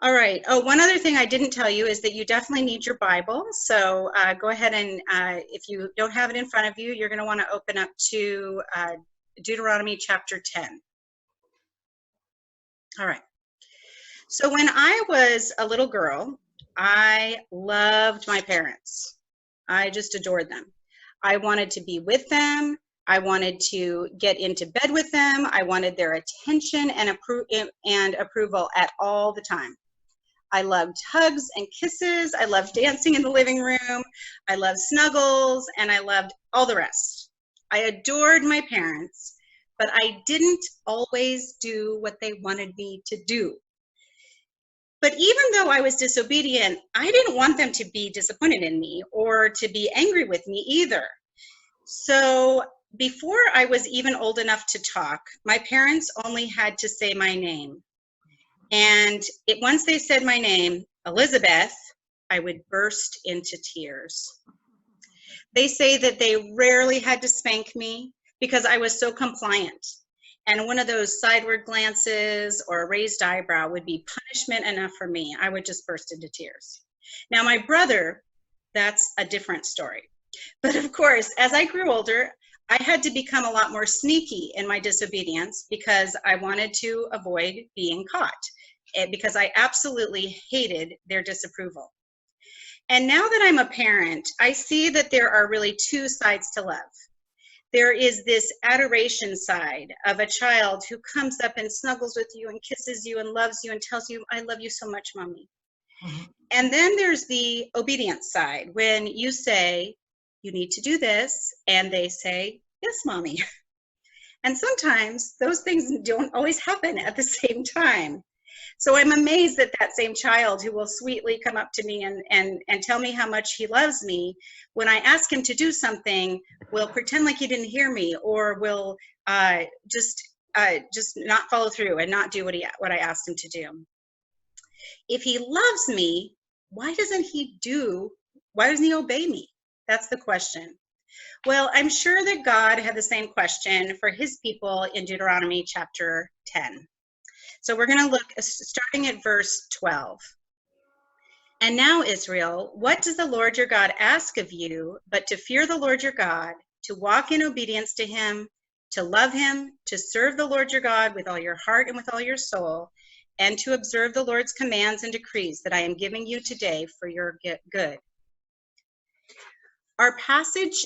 All right. Oh, one other thing I didn't tell you is that you definitely need your Bible. So go ahead and if you don't have it in front of you, you're going to want to open up to Deuteronomy chapter 10. All right. So when I was a little girl, I loved my parents. I just adored them. I wanted to be with them. I wanted to get into bed with them. I wanted their attention and approval at all the time. I loved hugs and kisses. I loved dancing in the living room. I loved snuggles, and I loved all the rest. I adored my parents, but I didn't always do what they wanted me to do. But even though I was disobedient, I didn't want them to be disappointed in me or to be angry with me either. So before I was even old enough to talk, my parents only had to say my name. And once they said my name, Elizabeth, I would burst into tears. They say that they rarely had to spank me because I was so compliant. And one of those sideward glances or a raised eyebrow would be punishment enough for me. I would just burst into tears. Now, my brother, that's a different story. But of course, as I grew older, I had to become a lot more sneaky in my disobedience because I wanted to avoid being caught, because I absolutely hated their disapproval. And now that I'm a parent, I see that there are really two sides to love. There is this adoration side of a child who comes up and snuggles with you and kisses you and loves you and tells you, I love you so much, Mommy. Mm-hmm. And then there's the obedience side, when you say, you need to do this, and they say, yes, Mommy. And sometimes those things don't always happen at the same time. So I'm amazed that that same child who will sweetly come up to me and tell me how much he loves me, when I ask him to do something, will pretend like he didn't hear me, or will just not follow through and not do what I asked him to do. If he loves me, why doesn't he obey me? That's the question. Well, I'm sure that God had the same question for his people in Deuteronomy chapter 10. So we're going to look starting at verse 12. And now, Israel, what does the Lord your God ask of you but to fear the Lord your God, to walk in obedience to him, to love him, to serve the Lord your God with all your heart and with all your soul, and to observe the Lord's commands and decrees that I am giving you today for your good. Our passage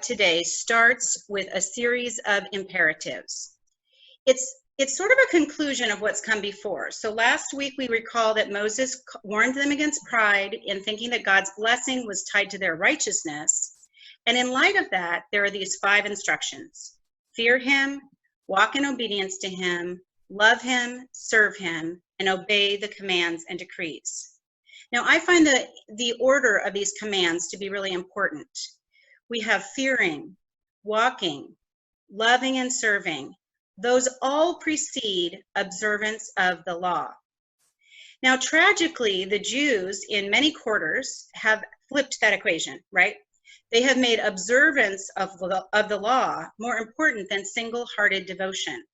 today starts with a series of imperatives. It's sort of a conclusion of what's come before. So last week we recall that Moses warned them against pride in thinking that God's blessing was tied to their righteousness. And in light of that, there are these 5 instructions: fear him, walk in obedience to him, love him, serve him, and obey the commands and decrees. Now, I find the order of these commands to be really important. We have fearing, walking, loving, and serving. Those all precede observance of the law. Now, tragically, the Jews in many quarters have flipped that equation, right? They have made observance of the law more important than single-hearted devotion.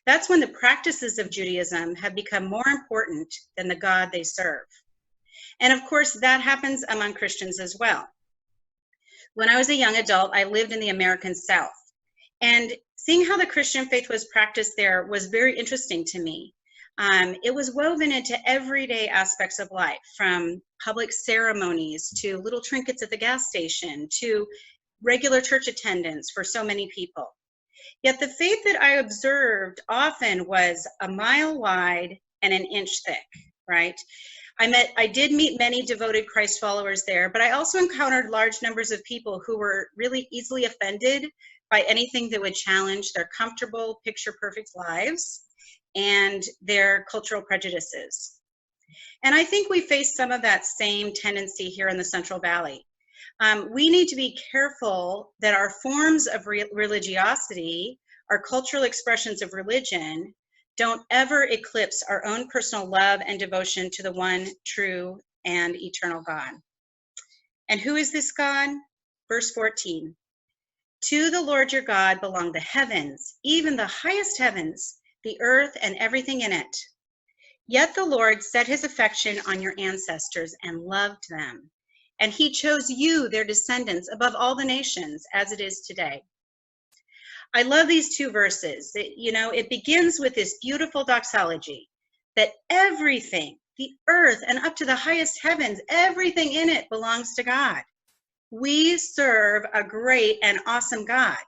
That's when the practices of Judaism have become more important than the God they serve. And of course, that happens among Christians as well. When I was a young adult, I lived in the American South. And seeing how the Christian faith was practiced there was very interesting to me. It was woven into everyday aspects of life, from public ceremonies to little trinkets at the gas station to regular church attendance for so many people. Yet the faith that I observed often was a mile wide and an inch thick, right? I did meet many devoted Christ followers there, but I also encountered large numbers of people who were really easily offended by anything that would challenge their comfortable, picture-perfect lives and their cultural prejudices. And I think we face some of that same tendency here in the Central Valley. We need to be careful that our forms of religiosity, our cultural expressions of religion, don't ever eclipse our own personal love and devotion to the one true and eternal God. And who is this God? Verse 14. To the Lord your God belong the heavens, even the highest heavens, the earth and everything in it. Yet the Lord set his affection on your ancestors and loved them. And he chose you, their descendants, above all the nations, as it is today. I love these two verses. It begins with this beautiful doxology that everything, the earth and up to the highest heavens, everything in it belongs to God. We serve a great and awesome God.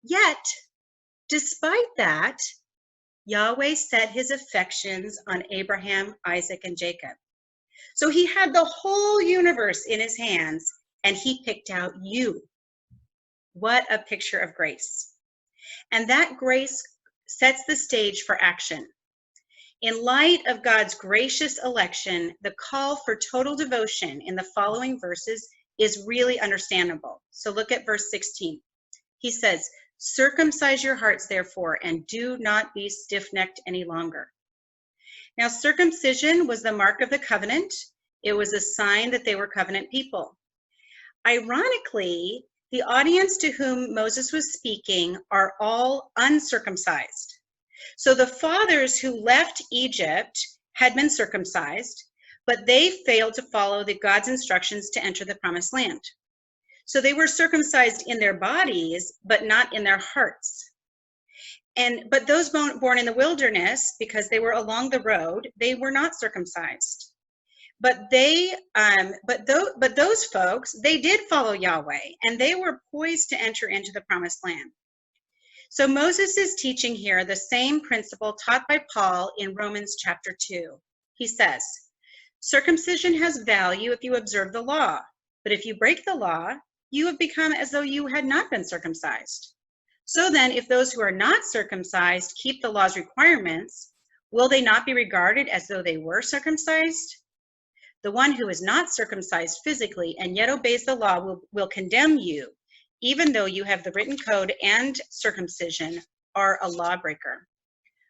Yet, despite that, Yahweh set his affections on Abraham, Isaac, and Jacob. So he had the whole universe in his hands, and he picked out you. What a picture of grace. And that grace sets the stage for action. In light of God's gracious election, the call for total devotion in the following verses is really understandable. So look at verse 16. He says, "Circumcise your hearts, therefore, and do not be stiff-necked any longer." Now, circumcision was the mark of the covenant. It was a sign that they were covenant people. Ironically, the audience to whom Moses was speaking are all uncircumcised. So the fathers who left Egypt had been circumcised, but they failed to follow God's instructions to enter the promised land. So they were circumcised in their bodies, but not in their hearts. But those born in the wilderness, because they were along the road, they were not circumcised. But those folks, they did follow Yahweh, and they were poised to enter into the promised land. So Moses is teaching here the same principle taught by Paul in Romans chapter 2. He says, "Circumcision has value if you observe the law, but if you break the law, you have become as though you had not been circumcised. So then, if those who are not circumcised keep the law's requirements, will they not be regarded as though they were circumcised? The one who is not circumcised physically and yet obeys the law will condemn you, even though you have the written code and circumcision are a lawbreaker.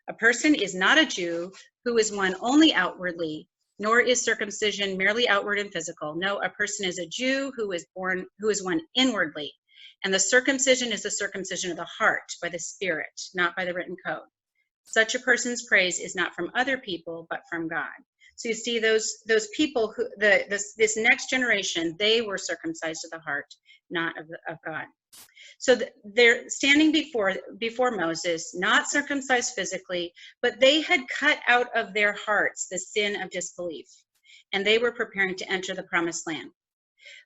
A person is not a Jew who is one only outwardly, nor is circumcision merely outward and physical. No, a person is a Jew who is one inwardly. And the circumcision is the circumcision of the heart by the Spirit, not by the written code. Such a person's praise is not from other people, but from God." So you see those people who this next generation, they were circumcised of the heart, not of God. So they're standing before Moses, not circumcised physically, but they had cut out of their hearts the sin of disbelief, and they were preparing to enter the promised land.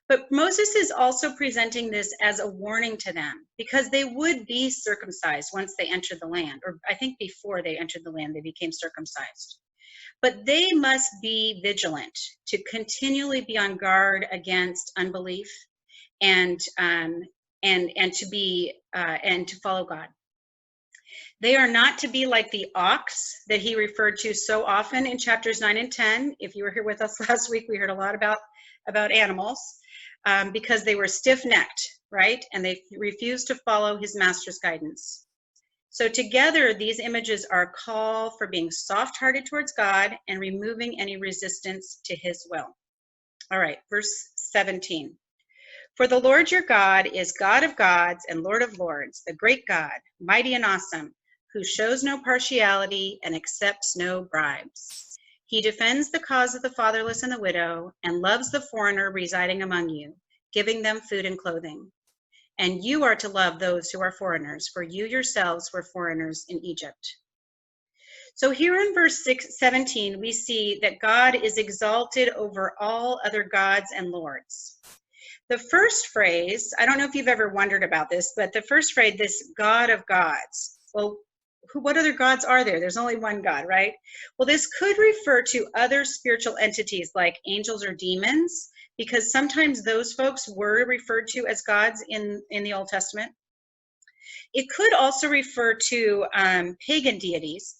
But Moses is also presenting this as a warning to them, because they would be circumcised once they entered the land, or I think before they entered the land, they became circumcised. But they must be vigilant to continually be on guard against unbelief and to follow God. They are not to be like the ox that he referred to so often in chapters 9 and 10. If you were here with us last week, we heard a lot about animals because they were stiff-necked, right? And they refused to follow his master's guidance. So together, these images are a call for being soft-hearted towards God and removing any resistance to his will. All right, verse 17. "For the Lord your God is God of gods and Lord of lords, the great God, mighty and awesome, who shows no partiality and accepts no bribes. He defends the cause of the fatherless and the widow and loves the foreigner residing among you, giving them food and clothing. And you are to love those who are foreigners, for you yourselves were foreigners in Egypt." So here in verse 17, we see that God is exalted over all other gods and lords. The first phrase, I don't know if you've ever wondered about this, but the first phrase, this God of gods, well, what other gods are there? There's only one God, right? Well, this could refer to other spiritual entities like angels or demons, because sometimes those folks were referred to as gods in the Old Testament. It could also refer to pagan deities.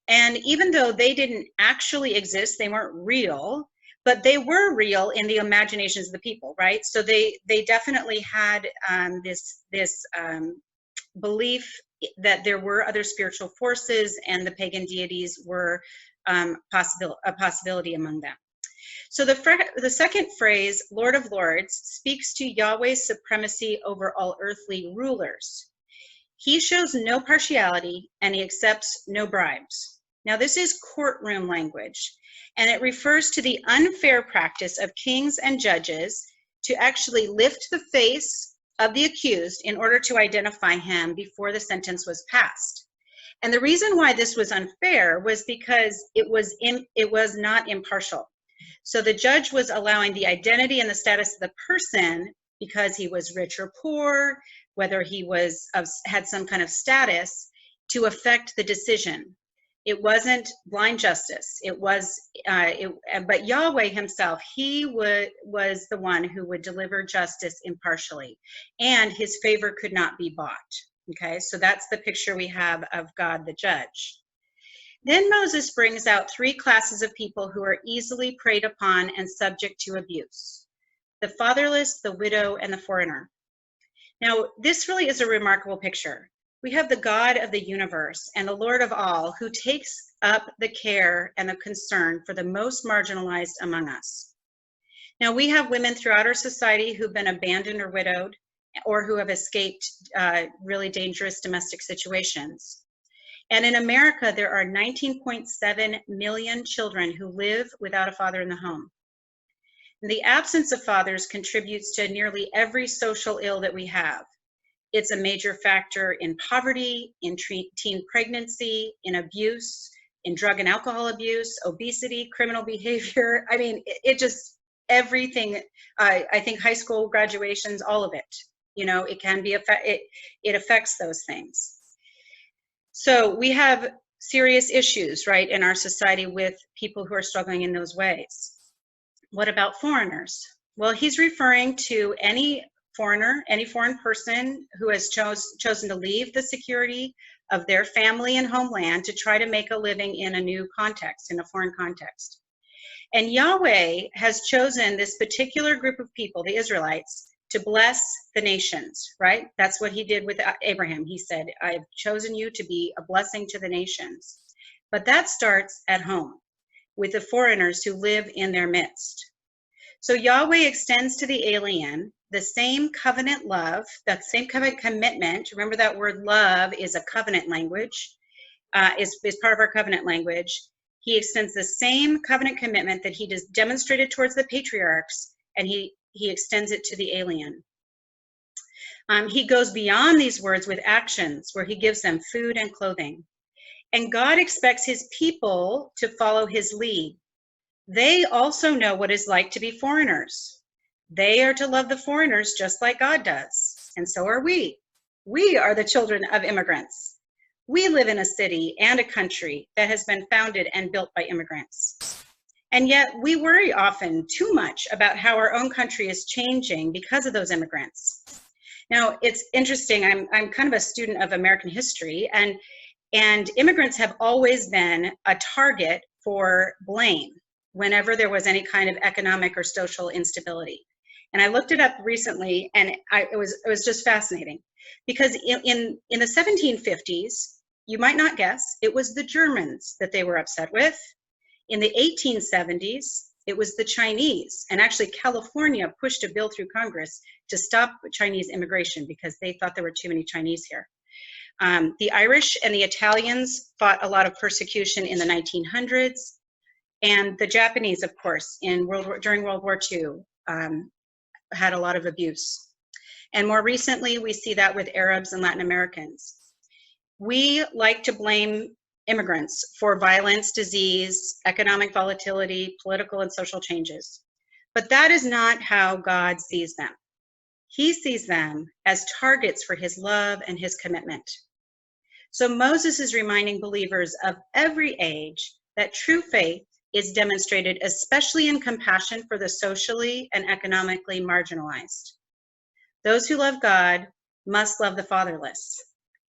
And even though they didn't actually exist, they weren't real, but they were real in the imaginations of the people, right? So they definitely had this belief that there were other spiritual forces, and the pagan deities were a possibility among them. So the second phrase, Lord of Lords, speaks to Yahweh's supremacy over all earthly rulers. He shows no partiality and he accepts no bribes. Now, this is courtroom language, and it refers to the unfair practice of kings and judges to actually lift the face of the accused in order to identify him before the sentence was passed. And the reason why this was unfair was because it was not impartial. So the judge was allowing the identity and the status of the person, because he was rich or poor, whether he had some kind of status, to affect the decision. It wasn't blind justice. But Yahweh himself, he was the one who would deliver justice impartially, and his favor could not be bought. Okay, so that's the picture we have of God the judge. Then Moses brings out three classes of people who are easily preyed upon and subject to abuse: the fatherless, the widow, and the foreigner. Now, this really is a remarkable picture. We have the God of the universe and the Lord of all, who takes up the care and the concern for the most marginalized among us. Now, we have women throughout our society who've been abandoned or widowed, or who have escaped really dangerous domestic situations. And in America, there are 19.7 million children who live without a father in the home. And the absence of fathers contributes to nearly every social ill that we have. It's a major factor in poverty, in teen pregnancy, in abuse, in drug and alcohol abuse, obesity, criminal behavior. I mean, it just, everything, I think high school graduations, all of it, it can be, it affects those things. So we have serious issues, right, in our society with people who are struggling in those ways. What about foreigners? Well, he's referring to any foreigner, any foreign person who has chosen to leave the security of their family and homeland to try to make a living in a new context, in a foreign context. And Yahweh has chosen this particular group of people, the Israelites, to bless the nations, right? That's what he did with Abraham. He said, I've chosen you to be a blessing to the nations. But that starts at home with the foreigners who live in their midst. So Yahweh extends to the alien the same covenant love, that same covenant commitment. Remember, that word love is a covenant language, is part of our covenant language. He extends the same covenant commitment that he demonstrated towards the patriarchs, and he extends it to the alien. He goes beyond these words with actions, where he gives them food and clothing. And God expects his people to follow his lead. They also know what it's like to be foreigners. They are to love the foreigners just like God does. And so are we. We are the children of immigrants. We live in a city and a country that has been founded and built by immigrants. And yet we worry often too much about how our own country is changing because of those immigrants. Now, it's interesting. I'm kind of a student of American history, and immigrants have always been a target for blame whenever there was any kind of economic or social instability. And I looked it up recently, and it was just fascinating, because in the 1750s, you might not guess, it was the Germans that they were upset with. In the 1870s, it was the Chinese, and actually California pushed a bill through Congress to stop Chinese immigration because they thought there were too many Chinese here. The Irish and the Italians fought a lot of persecution in the 1900s, and the Japanese, of course, during World War II, had a lot of abuse. And more recently, we see that with Arabs and Latin Americans. We like to blame immigrants for violence, disease, economic volatility, political and social changes. But that is not how God sees them. He sees them as targets for his love and his commitment. So Moses is reminding believers of every age that true faith is demonstrated especially in compassion for the socially and economically marginalized. Those who love God must love the fatherless.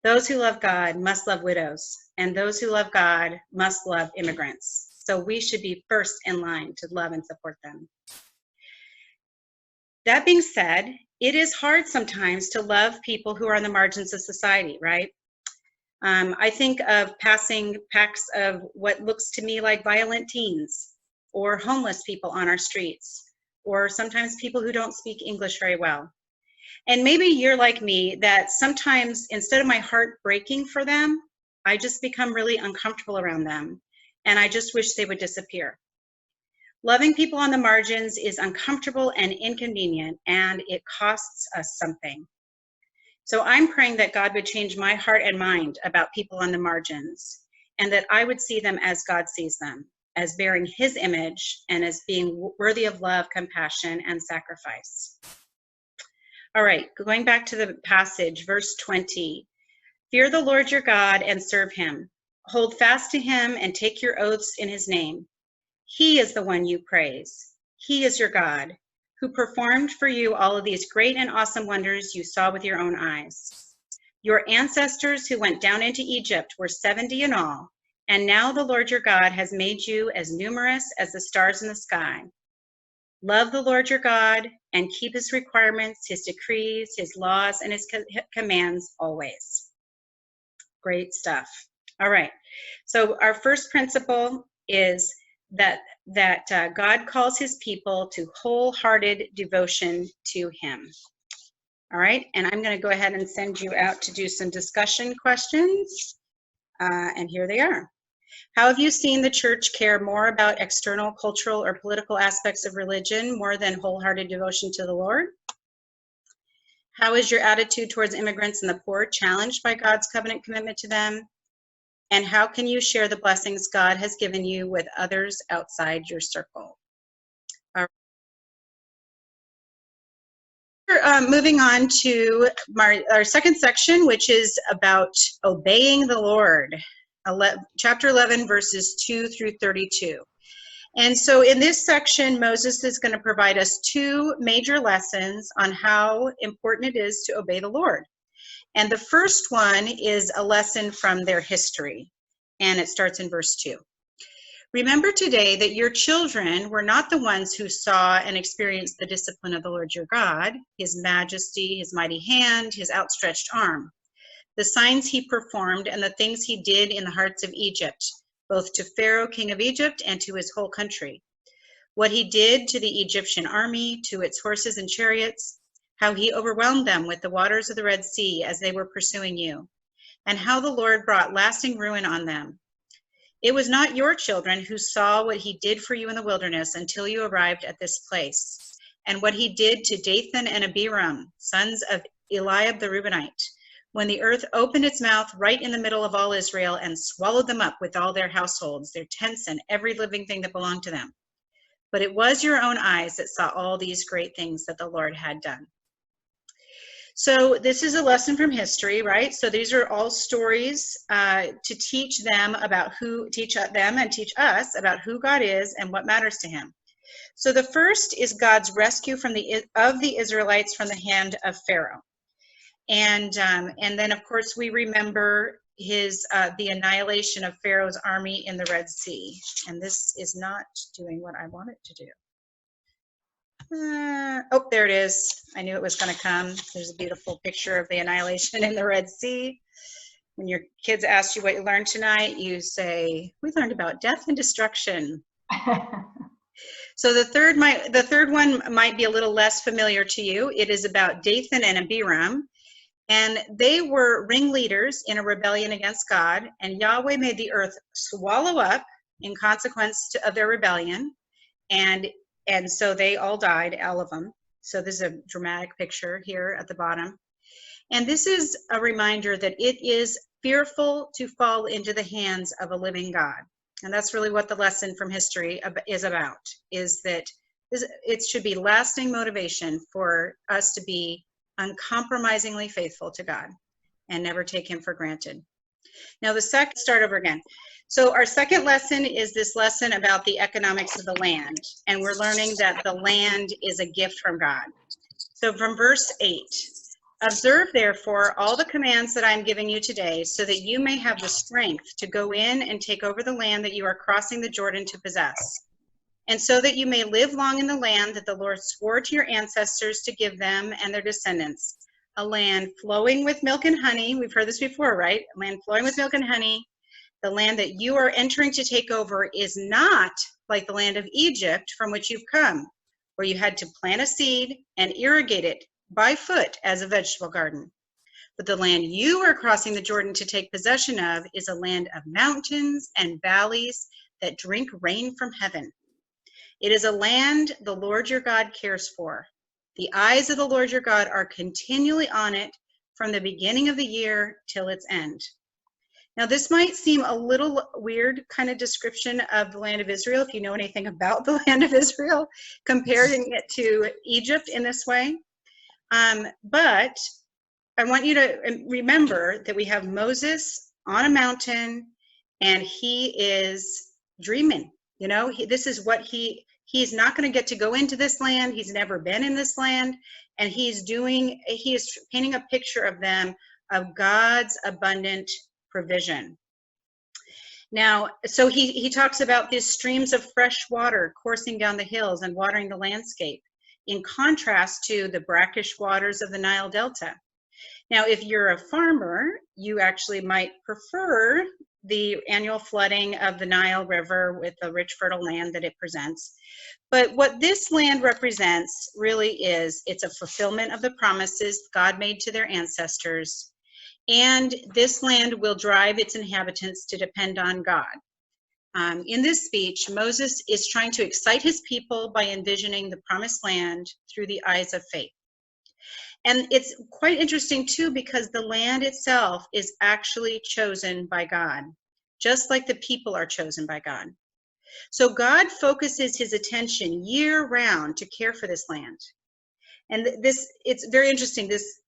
Those who love God must love widows, and those who love God must love immigrants. So we should be first in line to love and support them. That being said, it is hard sometimes to love people who are on the margins of society, right? I think of passing packs of what looks to me like violent teens, or homeless people on our streets, or sometimes people who don't speak English very well. And maybe you're like me, that sometimes instead of my heart breaking for them, I just become really uncomfortable around them and I just wish they would disappear. Loving people on the margins is uncomfortable and inconvenient, and it costs us something. So I'm praying that God would change my heart and mind about people on the margins, and that I would see them as God sees them, as bearing his image and as being worthy of love, compassion, and sacrifice. All right, going back to the passage, verse 20. Fear the Lord your God and serve him. Hold fast to him and take your oaths in his name. He is the one you praise. He is your God, who performed for you all of these great and awesome wonders you saw with your own eyes. Your ancestors who went down into Egypt were 70 in all, and now the Lord your God has made you as numerous as the stars in the sky. Love the Lord your God and keep his requirements, his decrees, his laws, and his commands always. Great stuff. All right. So our first principle is that God calls his people to wholehearted devotion to him. All right. And I'm going to go ahead and send you out to do some discussion questions. And here they are. How have you seen the church care more about external cultural or political aspects of religion more than wholehearted devotion to the Lord? How is your attitude towards immigrants and the poor challenged by God's covenant commitment to them? And how can you share the blessings God has given you with others outside your circle? Moving on to our second section, which is about obeying the Lord. Chapter 11, verses 2 through 32. And so in this section, Moses is going to provide us two major lessons on how important it is to obey the Lord. And the first one is a lesson from their history, and it starts in verse 2. Remember today that your children were not the ones who saw and experienced the discipline of the Lord your God, his majesty, his mighty hand, his outstretched arm, the signs he performed, and the things he did in the hearts of Egypt, both to Pharaoh, king of Egypt, and to his whole country. What he did to the Egyptian army, to its horses and chariots, how he overwhelmed them with the waters of the Red Sea as they were pursuing you, and how the Lord brought lasting ruin on them. It was not your children who saw what he did for you in the wilderness until you arrived at this place, and what he did to Dathan and Abiram, sons of Eliab the Reubenite, when the earth opened its mouth right in the middle of all Israel and swallowed them up with all their households, their tents, and every living thing that belonged to them. But it was your own eyes that saw all these great things that the Lord had done. So this is a lesson from history, right? So these are all stories to teach them and teach us about who God is and what matters to him. So the first is God's rescue of the Israelites from the hand of Pharaoh. And then, of course, we remember the annihilation of Pharaoh's army in the Red Sea. And this is not doing what I want it to do. Oh, there it is. I knew it was going to come. There's a beautiful picture of the annihilation in the Red Sea. When your kids ask you what you learned tonight, you say, we learned about death and destruction. So the third one might be a little less familiar to you. It is about Dathan and Abiram. And they were ringleaders in a rebellion against God, and Yahweh made the earth swallow up in consequence of their rebellion, and so they all died, all of them. So this is a dramatic picture here at the bottom. And this is a reminder that it is fearful to fall into the hands of a living God. And that's really what the lesson from history is about, is that it should be lasting motivation for us to be uncompromisingly faithful to God and never take him for granted. Now start over again. So our second lesson is this lesson about the economics of the land, and we're learning that the land is a gift from God. So from verse 8, observe therefore all the commands that I'm giving you today, so that you may have the strength to go in and take over the land that you are crossing the Jordan to possess, and so that you may live long in the land that the Lord swore to your ancestors to give them and their descendants, a land flowing with milk and honey. We've heard this before, right? A land flowing with milk and honey. The land that you are entering to take over is not like the land of Egypt from which you've come, where you had to plant a seed and irrigate it by foot as a vegetable garden. But the land you are crossing the Jordan to take possession of is a land of mountains and valleys that drink rain from heaven. It is a land the Lord your God cares for. The eyes of the Lord your God are continually on it from the beginning of the year till its end. Now, this might seem a little weird kind of description of the land of Israel, if you know anything about the land of Israel, comparing it to Egypt in this way. But I want you to remember that we have Moses on a mountain, and he is dreaming. You know, this is what he's not going to get to go into this land. He's never been in this land, and he is painting a picture of God's abundant provision. Now, so he talks about these streams of fresh water coursing down the hills and watering the landscape, in contrast to the brackish waters of the Nile Delta. Now, if you're a farmer, you actually might prefer the annual flooding of the Nile River with the rich, fertile land that it presents. But what this land represents really is, it's a fulfillment of the promises God made to their ancestors. And this land will drive its inhabitants to depend on God. In this speech, Moses is trying to excite his people by envisioning the promised land through the eyes of faith. And it's quite interesting too, because the land itself is actually chosen by God, just like the people are chosen by God. So God focuses his attention year round to care for this land. And it's very interesting. This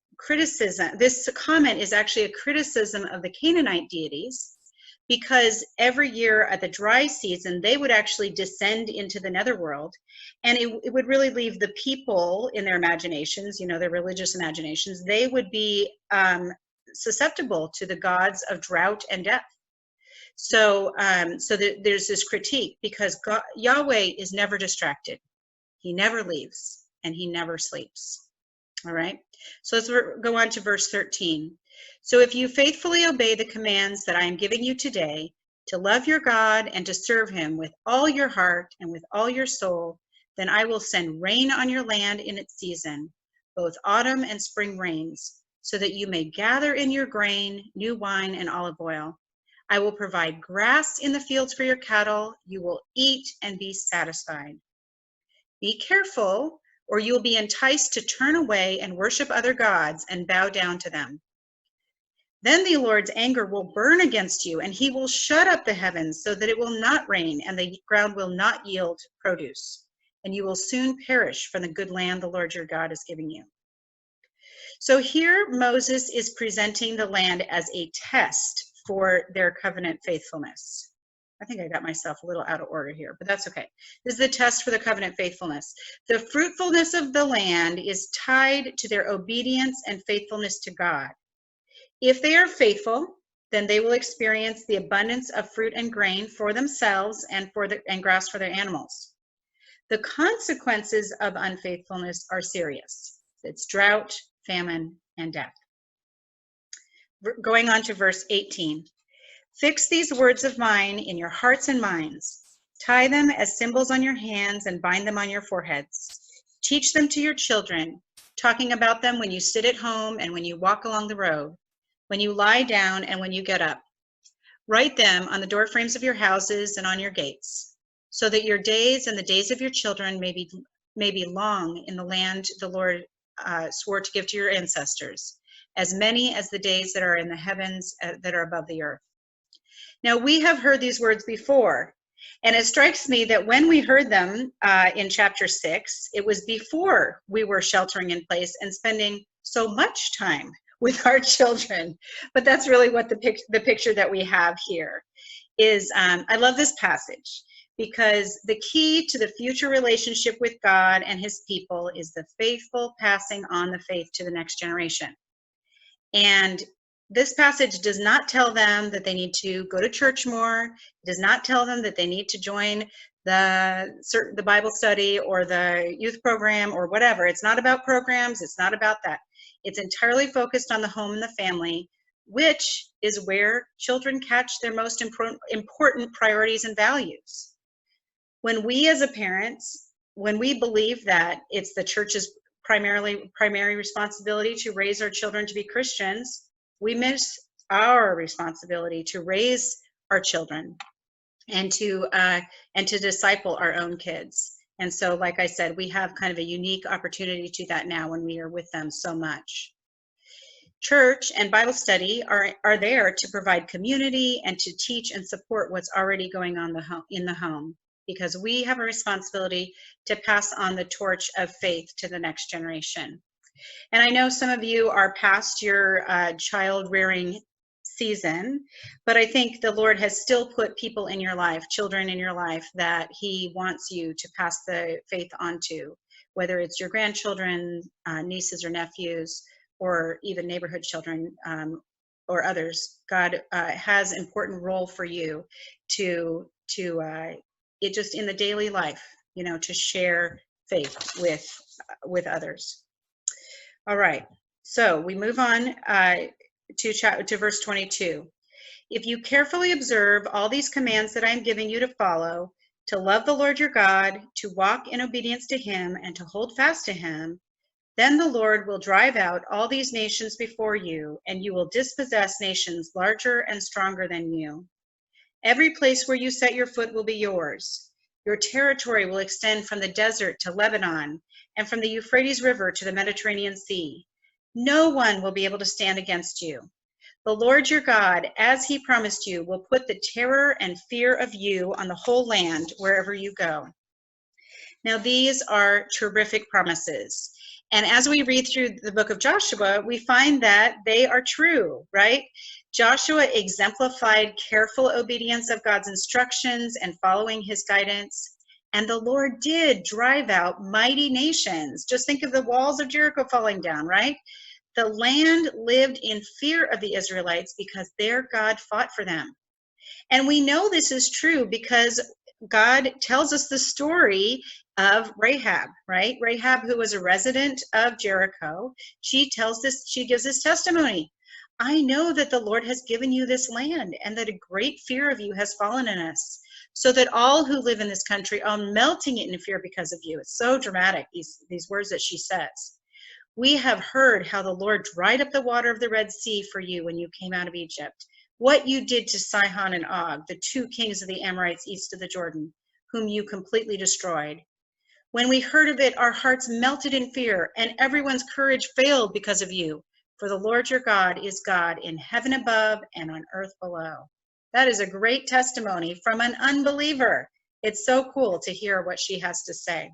comment is actually a criticism of the Canaanite deities, because every year at the dry season, they would actually descend into the netherworld, and it would really leave the people in their imaginations, you know, their religious imaginations, they would be susceptible to the gods of drought and death. So, there's this critique, because Yahweh is never distracted. He never leaves, and he never sleeps. All right, so let's go on to verse 13. So if you faithfully obey the commands that I am giving you today, to love your God and to serve him with all your heart and with all your soul, then I will send rain on your land in its season, both autumn and spring rains, so that you may gather in your grain, new wine, and olive oil. I will provide grass in the fields for your cattle. You will eat and be satisfied. Be careful, or you will be enticed to turn away and worship other gods and bow down to them. Then the Lord's anger will burn against you, and he will shut up the heavens so that it will not rain, and the ground will not yield produce. And you will soon perish from the good land the Lord your God is giving you. So here Moses is presenting the land as a test for their covenant faithfulness. I think I got myself a little out of order here, but that's okay. This is the test for the covenant faithfulness. The fruitfulness of the land is tied to their obedience and faithfulness to God. If they are faithful, then they will experience the abundance of fruit and grain for themselves and grass for their animals. The consequences of unfaithfulness are serious. It's drought, famine, and death. Going on to verse 18. Fix these words of mine in your hearts and minds. Tie them as symbols on your hands and bind them on your foreheads. Teach them to your children, talking about them when you sit at home and when you walk along the road, when you lie down and when you get up. Write them on the door frames of your houses and on your gates, so that your days and the days of your children may be long in the land the Lord swore to give to your ancestors, as many as the days that are in the heavens that are above the earth. Now, we have heard these words before, and it strikes me that when we heard them in chapter 6, it was before we were sheltering in place and spending so much time with our children. But that's really what the picture that we have here is. I love this passage, because the key to the future relationship with God and his people is the faithful passing on the faith to the next generation. And this passage does not tell them that they need to go to church more. It does not tell them that they need to join the Bible study or the youth program or whatever. It's not about programs. It's not about that. It's entirely focused on the home and the family, which is where children catch their most important priorities and values. When we as a parents, when we believe that it's the church's primary responsibility to raise our children to be Christians, we miss our responsibility to raise our children and to disciple our own kids. And so, like I said, we have kind of a unique opportunity to do that now when we are with them so much. Church and Bible study are there to provide community and to teach and support what's already going on in the home, because we have a responsibility to pass on the torch of faith to the next generation. And I know some of you are past your child rearing season, but I think the Lord has still put people in your life, children in your life, that He wants you to pass the faith on to, whether it's your grandchildren, nieces or nephews, or even neighborhood children or others. God has an important role for you to it just in the daily life, to share faith with others. All right, so we move on to verse 22. If you carefully observe all these commands that I am giving you to follow, to love the Lord your God, to walk in obedience to Him, and to hold fast to Him, then the Lord will drive out all these nations before you, and you will dispossess nations larger and stronger than you. Every place where you set your foot will be yours. Your territory will extend from the desert to Lebanon, and from the Euphrates River to the Mediterranean Sea. No one will be able to stand against you. The Lord your God, as He promised you, will put the terror and fear of you on the whole land wherever you go. Now, these are terrific promises. And as we read through the book of Joshua, we find that they are true, right? Joshua exemplified careful obedience of God's instructions and following His guidance. And the Lord did drive out mighty nations. Just think of the walls of Jericho falling down, right? The land lived in fear of the Israelites because their God fought for them. And we know this is true because God tells us the story of Rahab, right? Rahab, who was a resident of Jericho, she gives this testimony. I know that the Lord has given you this land, and that a great fear of you has fallen on us, so that all who live in this country are melting it in fear because of you. It's so dramatic, these words that she says. We have heard how the Lord dried up the water of the Red Sea for you when you came out of Egypt, what you did to Sihon and Og, the two kings of the Amorites east of the Jordan, whom you completely destroyed. When we heard of it, our hearts melted in fear, and everyone's courage failed because of you. For the Lord your God is God in heaven above and on earth below. That is a great testimony from an unbeliever. It's so cool to hear what she has to say.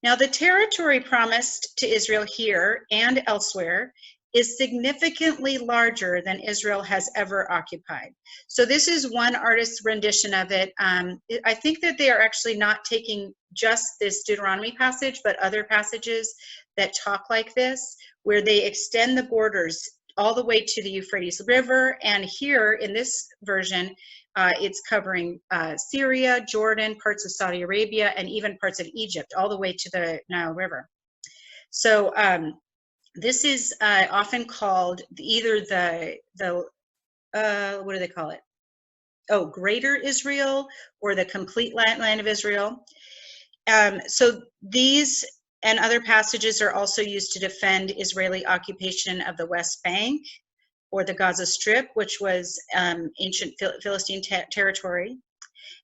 Now, the territory promised to Israel here and elsewhere is significantly larger than Israel has ever occupied. So this is one artist's rendition of it. I think that they are actually not taking just this Deuteronomy passage, but other passages that talk like this, where they extend the borders all the way to the Euphrates River. And here in this version, it's covering Syria, Jordan, parts of Saudi Arabia, and even parts of Egypt, all the way to the Nile River. So this is often called either the what do they call it? Oh, Greater Israel, or the complete land of Israel. So these and other passages are also used to defend Israeli occupation of the West Bank, or the Gaza Strip, which was ancient Philistine territory.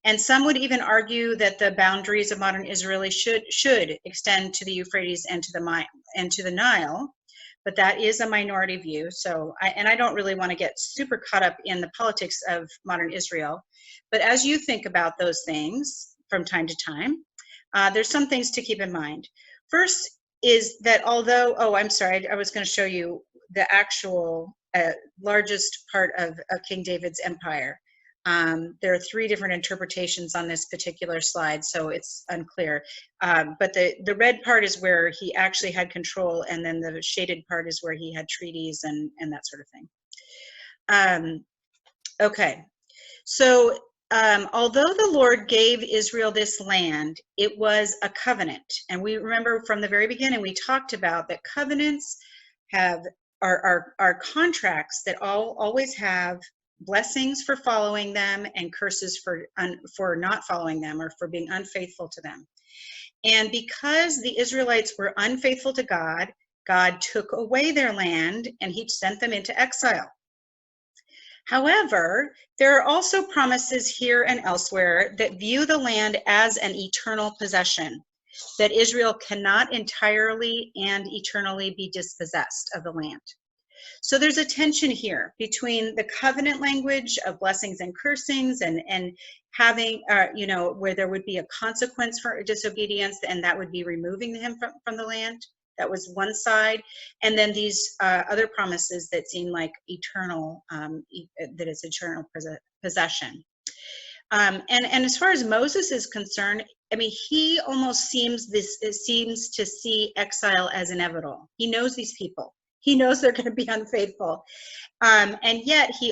And some would even argue that the boundaries of modern Israel should extend to the Euphrates and to the Nile, but that is a minority view. So, I don't really want to get super caught up in the politics of modern Israel. But as you think about those things from time to time, there's some things to keep in mind. First is that although, I'm sorry, I was going to show you the actual largest part of King David's empire. There are three different interpretations on this particular slide, so it's unclear. But the red part is where he actually had control, and then the shaded part is where he had treaties and that sort of thing. Okay, so although the Lord gave Israel this land, it was a covenant. And we remember from the very beginning, we talked about that covenants are contracts that always have blessings for following them and curses for not following them, or for being unfaithful to them. And because the Israelites were unfaithful to God, God took away their land and He sent them into exile. However, there are also promises here and elsewhere that view the land as an eternal possession, that Israel cannot entirely and eternally be dispossessed of the land. So there's a tension here between the covenant language of blessings and cursings and having, where there would be a consequence for disobedience, and that would be removing him from the land. That was one side. And then these other promises that seem like eternal, that it's eternal possession. And as far as Moses is concerned, I mean, he almost seems to see exile as inevitable. He knows these people. He knows they're going to be unfaithful. And yet he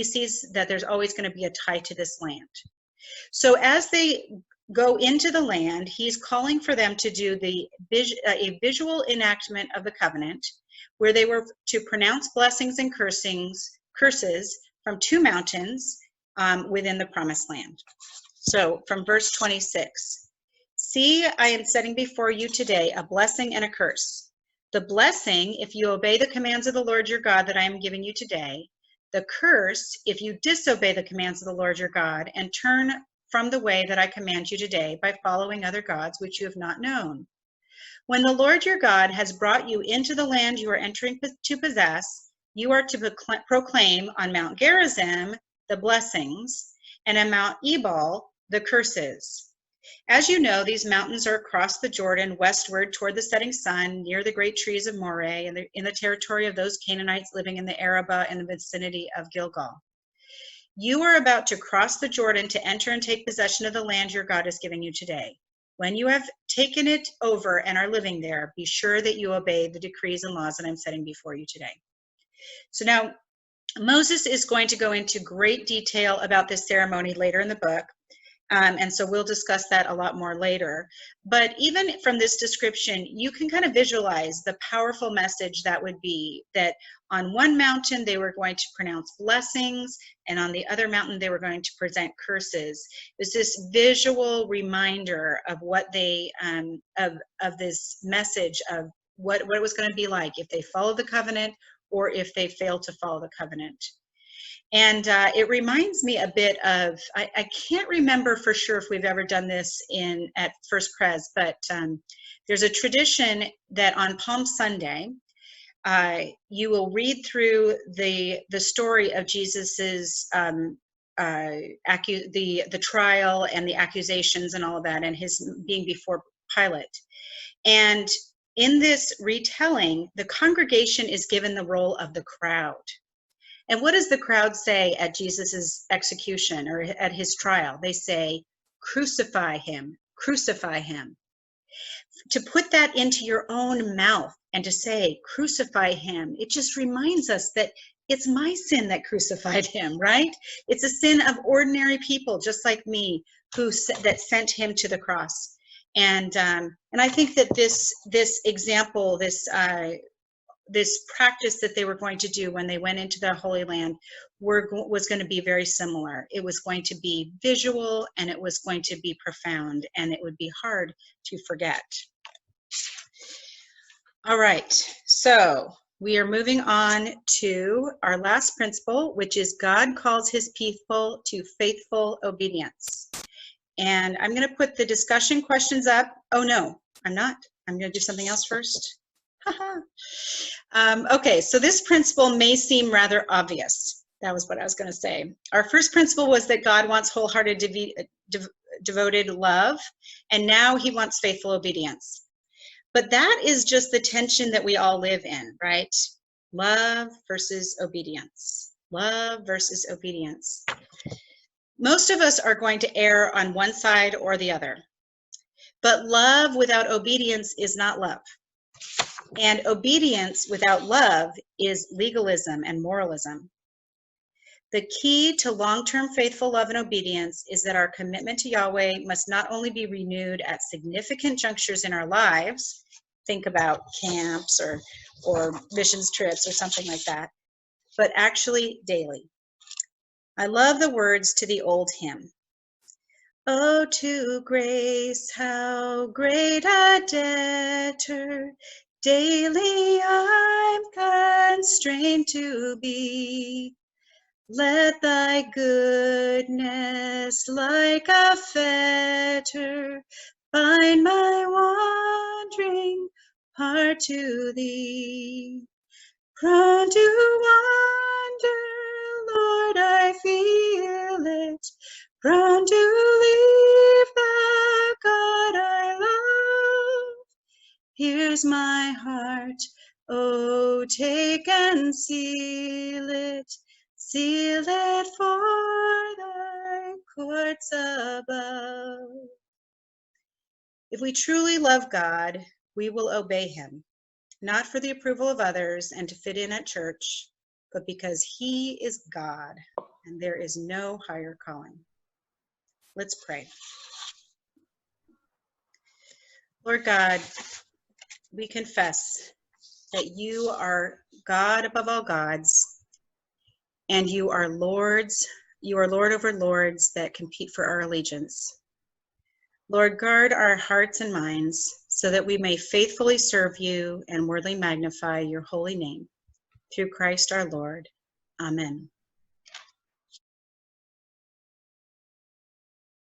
sees that there's always going to be a tie to this land. So as they go into the land, he's calling for them to do a visual enactment of the covenant, where they were to pronounce blessings and curses from two mountains within the promised land. So from verse 26, see, I am setting before you today a blessing and a curse. The blessing, if you obey the commands of the Lord your God that I am giving you today. The curse, if you disobey the commands of the Lord your God and turn from the way that I command you today by following other gods which you have not known. When the Lord your God has brought you into the land you are entering to possess, you are to proclaim on Mount Gerizim the blessings, and on Mount Ebal the curses. As you know, these mountains are across the Jordan, westward toward the setting sun, near the great trees of Moreh, and in the territory of those Canaanites living in the Arabah and the vicinity of Gilgal. You are about to cross the Jordan to enter and take possession of the land your God is giving you today. When you have taken it over and are living there, be sure that you obey the decrees and laws that I'm setting before you today. So now, Moses is going to go into great detail about this ceremony later in the book. And so we'll discuss that a lot more later. But even from this description, you can kind of visualize the powerful message that would be that on one mountain they were going to pronounce blessings, and on the other mountain they were going to present curses. It was this visual reminder of what they, of this message of what it was going to be like if they followed the covenant or if they failed to follow the covenant. And it reminds me a bit of, I can't remember for sure if we've ever done this at First Pres, but there's a tradition that on Palm Sunday, you will read through the story of Jesus's the trial and the accusations and all of that, and his being before Pilate. And in this retelling, the congregation is given the role of the crowd. And what does the crowd say at Jesus's execution or at his trial? They say, crucify him, crucify him. To put that into your own mouth and to say, crucify him, it just reminds us that it's my sin that crucified him, right? It's a sin of ordinary people just like me that sent him to the cross. And I think that this example, this practice that they were going to do when they went into the Holy Land was going to be very similar. It was going to be visual, and it was going to be profound, and it would be hard to forget. All right, so we are moving on to our last principle, which is God calls his people to faithful obedience. And I'm going to put the discussion questions up. Oh, no, I'm not. I'm going to do something else first. Okay, so this principle may seem rather obvious. That was what I was going to say. Our first principle was that God wants wholehearted, devoted love, and now he wants faithful obedience. But that is just the tension that we all live in, right? Love versus obedience. Love versus obedience. Most of us are going to err on one side or the other. But love without obedience is not love. And obedience without love is legalism and moralism. The key to long-term faithful love and obedience is that our commitment to Yahweh must not only be renewed at significant junctures in our lives, think about camps or missions trips or something like that, but actually daily. I love the words to the old hymn. Oh, to grace, how great a debtor daily I'm constrained to be. Let thy goodness like a fetter bind my wandering heart to thee. Prone to wander, Lord, I feel it. Prone to leave the God I love. Here's my heart, oh, take and seal it for thy courts above. If we truly love God, we will obey him, not for the approval of others and to fit in at church, but because he is God and there is no higher calling. Let's pray. Lord God, we confess that you are God above all gods, and you are Lord over lords that compete for our allegiance. Lord, guard our hearts and minds so that we may faithfully serve you and worthily magnify your holy name. Through Christ our Lord. Amen.